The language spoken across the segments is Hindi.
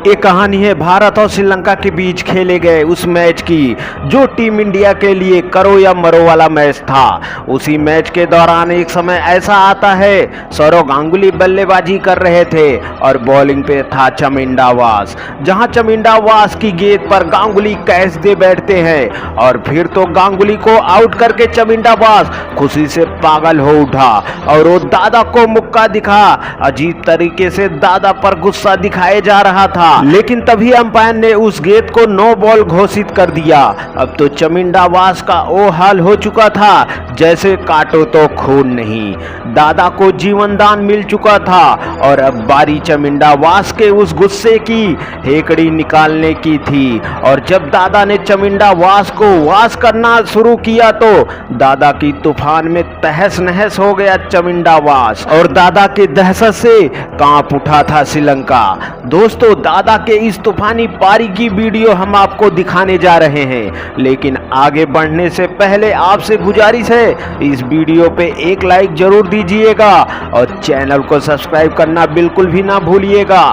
ये कहानी है भारत और श्रीलंका के बीच खेले गए उस मैच की जो टीम इंडिया के लिए करो या मरो वाला मैच था। उसी मैच के दौरान एक समय ऐसा आता है, सौरव गांगुली बल्लेबाजी कर रहे थे और बॉलिंग पे था चमिंडा वास। जहां चमिंडा वास की गेंद पर गांगुली कैच दे बैठते हैं और फिर तो गांगुली को आउट करके चमिंडा वास खुशी से पागल हो उठा और वो दादा को मुक्का दिखा। अजीब तरीके से दादा पर गुस्सा दिखाए जा रहा था, लेकिन तभी अंपायर ने उस गेंद को नो बॉल घोषित कर दिया। अब तो चमिंडा वास का वो हाल हो चुका था जैसे काटो तो खून नहीं। दादा को जीवन दान मिल चुका था और अब बारी चमिंडा वास के उस गुस्से की हेकड़ी निकालने की थी। और जब दादा ने चमिंडा वास को वास करना शुरू किया तो दादा की तूफान में तहस नहस हो गया चमिंडा वास और दादा के दहशत से कांप उठा था श्रीलंका। दोस्तों, दादा के इस तूफानी पारी की वीडियो हम आपको दिखाने जा रहे हैं, लेकिन आगे बढ़ने से पहले आपसे गुजारिश है इस वीडियो पे एक लाइक जरूर दीजिएगा और चैनल को सब्सक्राइब करना बिल्कुल भी ना भूलिएगा।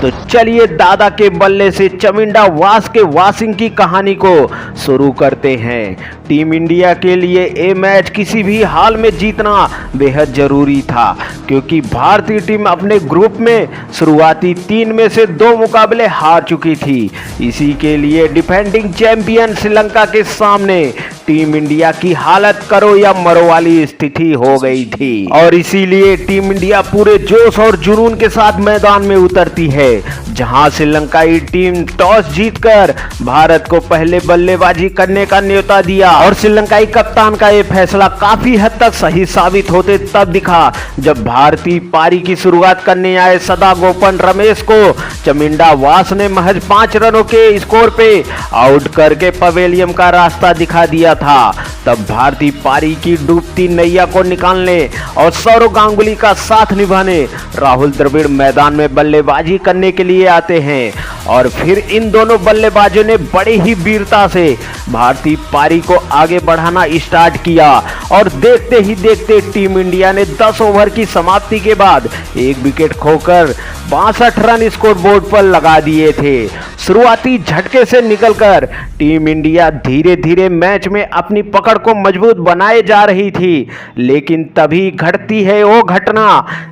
तो चलिए दादा के बल्ले से चमिंडा वास के वासिंग की कहानी को शुरू करते हैं। टीम इंडिया के लिए ये मैच किसी भी हाल में जीतना बेहद जरूरी था, क्योंकि भारतीय टीम अपने ग्रुप में शुरुआती 3 में से 2 मुकाबले हार चुकी थी। इसी के लिए डिफेंडिंग चैंपियन श्रीलंका के सामने टीम इंडिया की हालत करो या मरो वाली स्थिति हो गई थी और इसीलिए टीम इंडिया पूरे जोश और जुनून के साथ मैदान में उतरती है। जहां श्रीलंकाई टीम टॉस जीतकर भारत को पहले बल्लेबाजी करने का न्योता दिया और श्रीलंकाई कप्तान का यह फैसला काफी हद तक सही साबित होते तब दिखा जब भारतीय पारी की शुरुआत करने आए सदा गोपन रमेश को चमिंडा वास ने महज 5 रनों के स्कोर पे आउट करके पवेलियन का रास्ता दिखा दिया था। तब भारतीय पारी की डूबती नैया को निकालने और सौरव गांगुली का साथ निभाने राहुल द्रविड़ मैदान में बल्लेबाजी करने के लिए आते हैं और फिर इन दोनों बल्लेबाजों ने बड़ी ही वीरता से भारतीय पारी को आगे बढ़ाना स्टार्ट किया और देखते ही देखते टीम इंडिया ने 10 ओवर की समाप्ति के बाद 1 विकेट खोकर 62 रन स्कोर बोर्ड पर लगा दिए थे। शुरुआती झटके से निकलकर टीम इंडिया धीरे धीरे मैच में अपनी पकड़ को मजबूत बनाए जा रही थी, लेकिन तभी घटती है वो घटना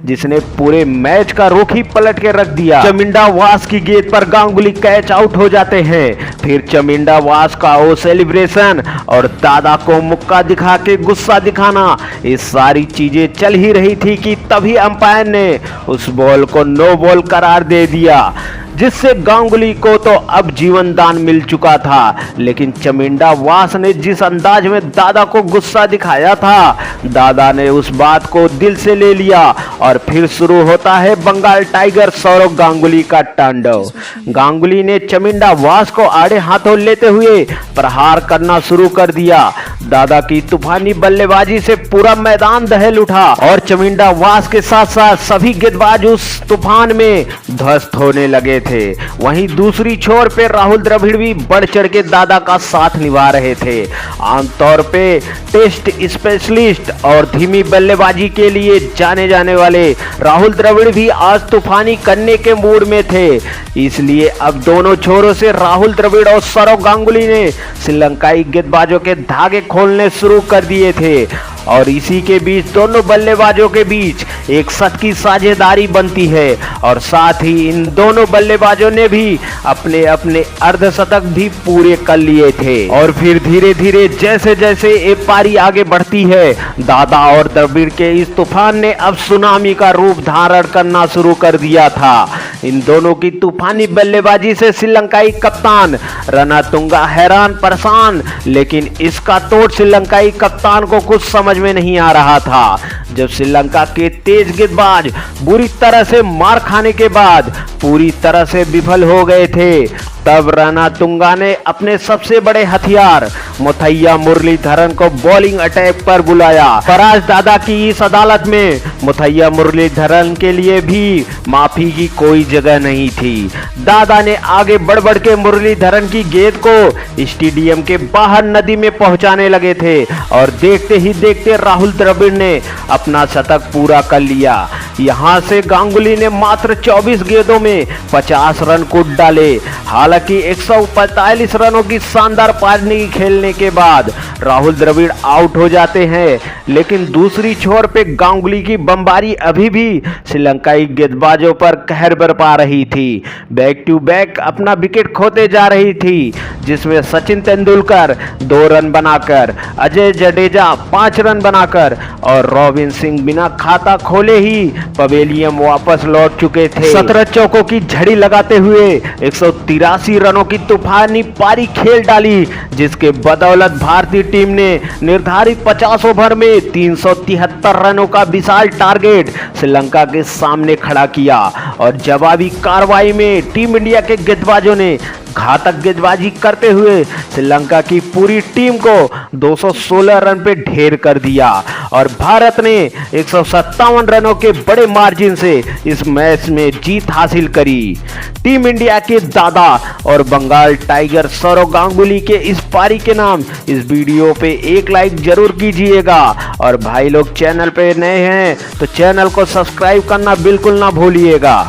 जिसने पूरे मैच का रुख ही पलट के रख दिया। चमिंडा वास की गेंद पर गांगुली कैच आउट हो जाते हैं। फिर चमिंडा वास का वो सेलिब्रेशन और दादा को मुक्का दिखा के गुस्सा दिखाना, ये सारी चीजें चल ही रही थी कि तभी अंपायर ने उस बॉल को नो बॉल करार दे दिया, जिससे गांगुली को तो अब जीवन दान मिल चुका था। लेकिन चमिंडा वास ने जिस अंदाज में दादा को गुस्सा दिखाया था, दादा ने उस बात को दिल से ले लिया और फिर शुरू होता है बंगाल टाइगर सौरव गांगुली का तांडव। गांगुली ने चमिंडा वास को आड़े हाथों लेते हुए प्रहार करना शुरू कर दिया। दादा की तूफानी बल्लेबाजी से पूरा मैदान दहल उठा और चमिंडा वास के साथ साथ सभी गेंदबाज उस तूफान में ध्वस्त होने लगे थे। वहीं दूसरी छोर पे राहुल द्रविड़ भी बढ़ चढ़ के दादा का साथ निभा रहे थे। आमतौर पे टेस्ट स्पेशलिस्ट और धीमी बल्लेबाजी के लिए जाने जाने वाले राहुल द्रविड़ भी आज तूफानी करने के मूड में थे। इसलिए अब दोनों छोरों से राहुल द्रविड़ और सौरव गांगुली ने श्रीलंकाई गेंदबाजों के धागे खोलने शुरू कर दिए थे और इसी के बीच दोनों बल्लेबाजों के बीच एक शत की साझेदारी बनती है और साथ ही इन दोनों बल्लेबाजों ने भी अपने अपने अर्धशतक भी पूरे कर लिए थे। और फिर धीरे धीरे जैसे जैसे ये पारी आगे बढ़ती है, दादा और द्रविड़ के इस तूफान ने अब सुनामी का रूप धारण करना शुरू कर दिया था। इन दोनों की तूफानी बल्लेबाजी से श्रीलंकाई कप्तान रणतुंगा हैरान परेशान, लेकिन इसका तोड़ श्रीलंकाई कप्तान को कुछ समझ में नहीं आ रहा था। जब श्रीलंका के तेज गेंदबाज बुरी तरह से मार खाने के बाद पूरी तरह से विफल हो गए थे, तब रणतुंगा ने अपने सबसे बड़े हथियार मुथैया मुरलीधरन को बॉलिंग अटैक पर बुलाया। पर आज दादा की इस अदालत में मुथैया मुरलीधरन के लिए भी माफी की कोई जगह नहीं थी। दादा ने आगे बढ़ बढ़ के मुरलीधरन की गेंद को स्टेडियम के बाहर नदी में पहुंचाने लगे थे और देखते ही देखते राहुल द्रविड़ ने अपना शतक पूरा कर लिया। यहां से गांगुली ने मात्र 24 गेंदों में 50 रन कूद डाले। हालांकि 145 रनों की शानदार पारी खेलने के बाद राहुल द्रविड़ आउट हो जाते हैं, लेकिन दूसरी छोर पे गांगुली की बमबारी अभी भी श्रीलंकाई गेंदबाजों पर कहर बरपा रही थी। बैक टू बैक अपना विकेट खोते जा रही थी, जिसमें सचिन तेंदुलकर 2 रन बनाकर, अजय जडेजा 5 रन बनाकर और रॉबिन सिंह बिना खाता खोले ही पवेलियन वापस लौट चुके थे। 17 चौकों की झड़ी लगाते हुए 183 रनों की तूफानी पारी खेल डाली, जिसके बदौलत भारतीय टीम ने निर्धारित 50 ओवर में 373 रनों का विशाल टारगेट श्रीलंका के सामने खड़ा किया और जवाबी कार्रवाई में टीम इंडिया के गेंदबाजों ने घातक गेंदबाजी करते हुए श्रीलंका की पूरी टीम को 216 रन पे ढेर कर दिया और भारत ने 157 रनों के बड़े मार्जिन से इस मैच में जीत हासिल करी। टीम इंडिया के दादा और बंगाल टाइगर सौरव गांगुली के इस पारी के नाम इस वीडियो पे एक लाइक जरूर कीजिएगा और भाई लोग चैनल पे नए हैं तो चैनल को सब्सक्राइब करना बिल्कुल ना भूलिएगा।